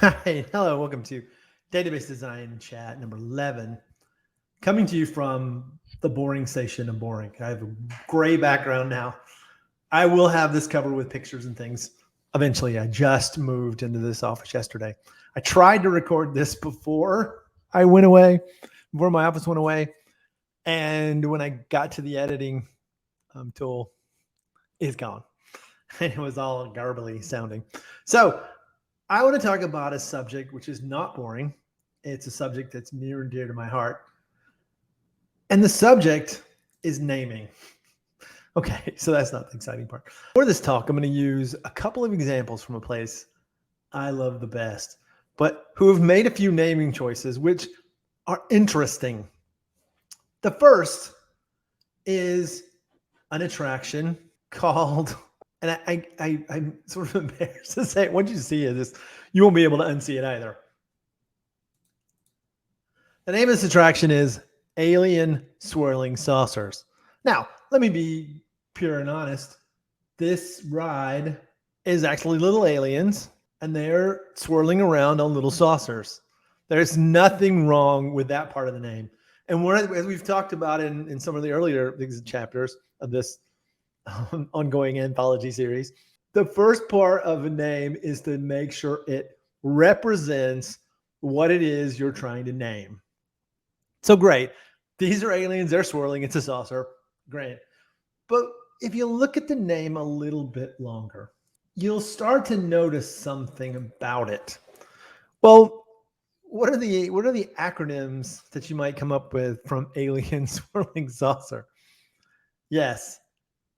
Hi, hello, welcome to Database Design Chat number 11. Coming to you from the boring station of boring. I have a gray background now. I will have this covered with pictures and things eventually. I just moved into this office yesterday. I tried to record this before I went away, before my office went away. And when I got to the editing tool, it's gone. And it was all garbly sounding. So I want to talk about a subject which is not boring. It's a subject that's near and dear to my heart. And the subject is naming. Okay, so that's not the exciting part. For this talk, I'm going to use a couple of examples from a place I love the best, but who have made a few naming choices which are interesting. The first is an attraction called, and I'm sort of embarrassed to say it. Once you see it, you won't be able to unsee it either. The name of this attraction is Alien Swirling Saucers. Now, let me be pure and honest. This ride is actually little aliens, and they're swirling around on little saucers. There's nothing wrong with that part of the name. And as we've talked about in some of the earlier chapters of this ongoing anthology series, the first part of a name is to make sure it represents what it is you're trying to name. So great. These are aliens. They're swirling. It's a saucer. Great. But if you look at the name a little bit longer, you'll start to notice something about it. Well, what are the acronyms that you might come up with from Alien Swirling Saucer? Yes,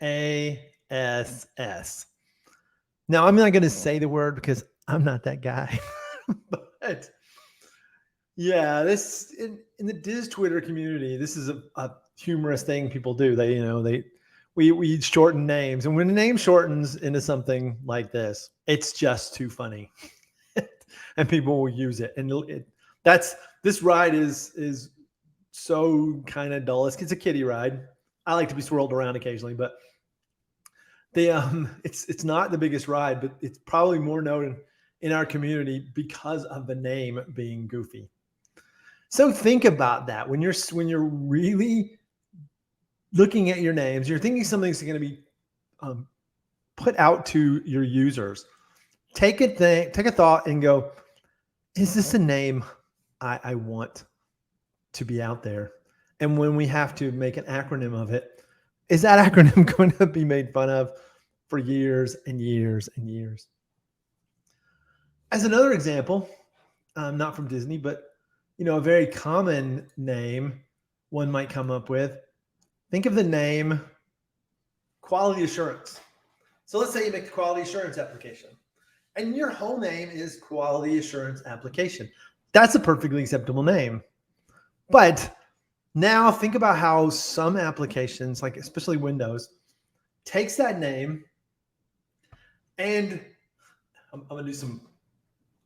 ASS. Now, I'm not going to say the word because I'm not that guy. But yeah, this in the Diz Twitter community, this is a humorous thing people do. We shorten names, and when a name shortens into something like this, it's just too funny, and people will use it. And this ride is so kind of dull. It's a kiddie ride. I like to be swirled around occasionally, but it's not the biggest ride, but it's probably more known in our community because of the name being goofy. So think about that when you're really looking at your names. You're thinking something's going to be put out to your users. Take a thought and go, is this a name I want to be out there? And when we have to make an acronym of it, is that acronym going to be made fun of for years and years and years? As another example, not from Disney, but a very common name one might come up with. Think of the name quality assurance. So let's say you make the quality assurance application, and your whole name is quality assurance application. That's a perfectly acceptable name. But now think about how some applications, like especially Windows, takes that name, and I'm going to do some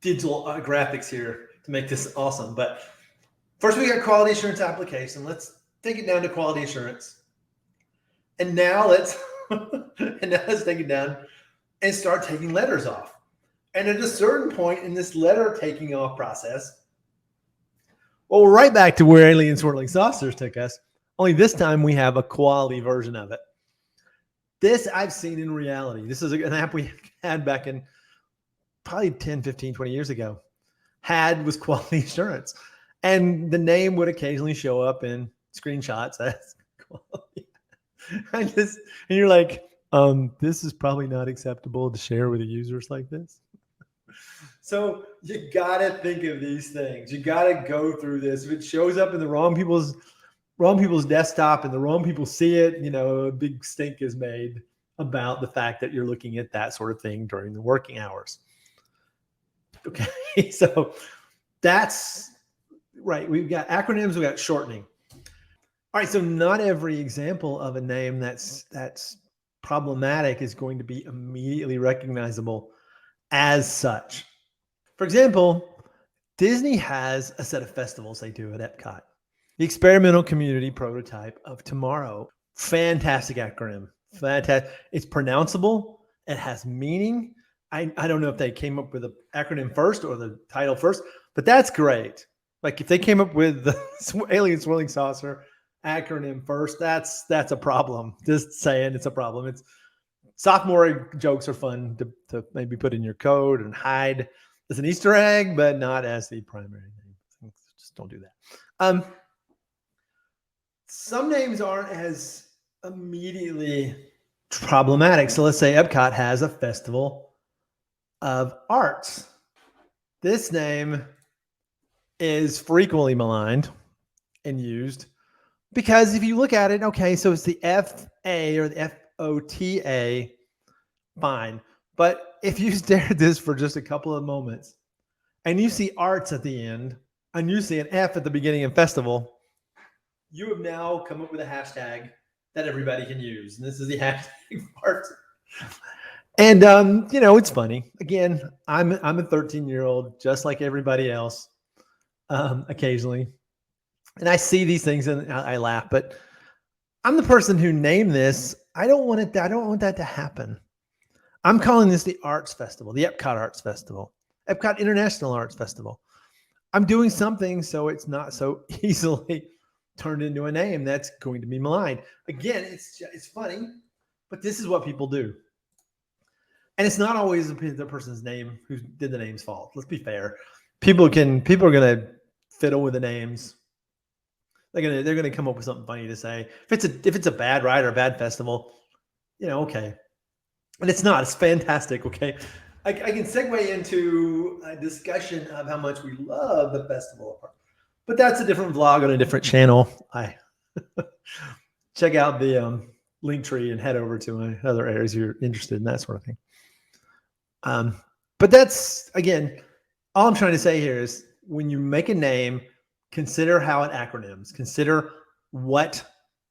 digital graphics here to make this awesome. But first we got quality assurance application. Let's take it down to quality assurance. And now let's take it down and start taking letters off. And at a certain point in this letter taking off process, well, we're right back to where Alien Swirling Saucers took us. Only this time we have a quality version of it. This I've seen in reality. This is an app we had back in probably 10, 15, 20 years ago. Was quality assurance. And the name would occasionally show up in screenshots as quality. And you're like, this is probably not acceptable to share with the users like this. So you got to think of these things. You got to go through this. If it shows up in the wrong people's desktop and the wrong people see it, a big stink is made about the fact that you're looking at that sort of thing during the working hours. Okay, so that's right. We've got acronyms, we've got shortening. All right, so not every example of a name that's problematic is going to be immediately recognizable as such. For example, Disney has a set of festivals they do at Epcot. The Experimental Community Prototype of Tomorrow. Fantastic acronym. Fantastic. It's pronounceable. It has meaning. I don't know if they came up with the acronym first or the title first, but that's great. Like if they came up with the alien swirling saucer acronym first, that's a problem. Just saying, it's a problem. It's sophomore jokes are fun to maybe put in your code and hide as an Easter egg, but not as the primary name. Just don't do that. Some names aren't as immediately problematic. So let's say Epcot has a festival of arts. This name is frequently maligned and used because if you look at it, okay, so it's the FA or the FOTA, fine. But if you stare at this for just a couple of moments and you see arts at the end and you see an F at the beginning of festival, you have now come up with a hashtag that everybody can use. And this is the hashtag arts. And it's funny. Again, I'm a 13-year-old, just like everybody else, occasionally. And I see these things and I laugh, but I'm the person who named this. I don't want that to happen. I'm calling this the Arts Festival, the Epcot Arts Festival, Epcot International Arts Festival. I'm doing something so it's not so easily turned into a name that's going to be maligned. Again, it's funny, but this is what people do. And it's not always the person's name who did the name's fault. Let's be fair. People are going to fiddle with the names. They're going to come up with something funny to say. If it's a bad ride or a bad festival, okay. And it's not. It's fantastic. Okay, I can segue into a discussion of how much we love the festival, but that's a different vlog on a different channel. I check out the link tree and head over to my other areas if you're interested in that sort of thing. But that's, again, all I'm trying to say here is when you make a name, consider how it acronyms, consider what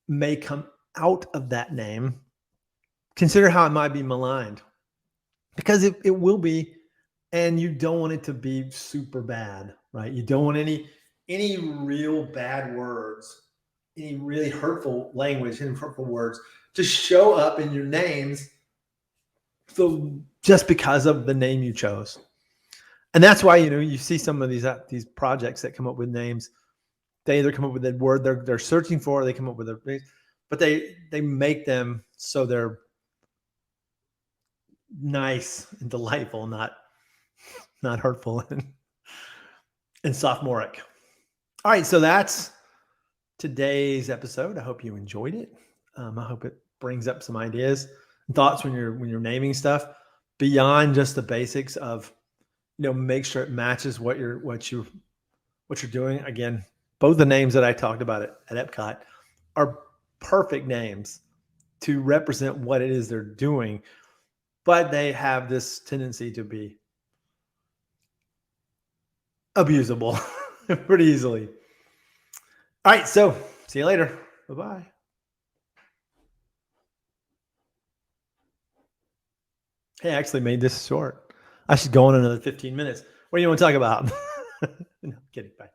may come out of that name, consider how it might be maligned, because it will be, and you don't want it to be super bad, right? You don't want any real bad words, any really hurtful language and hurtful words to show up in your names. So just because of the name you chose. And that's why, you see some of these projects that come up with names, they either come up with the word they're searching for, or they come up with but they make them so they're nice and delightful, not hurtful and sophomoric. All right, so that's today's episode. I hope you enjoyed it. I hope it brings up some ideas and thoughts when you're naming stuff beyond just the basics of, make sure it matches what you're doing. Again, both the names that I talked about at Epcot are perfect names to represent what it is they're doing, but they have this tendency to be abusable pretty easily. All right, so see you later. Bye-bye. Hey, I actually made this short. I should go on another 15 minutes. What do you want to talk about? No, kidding. Bye.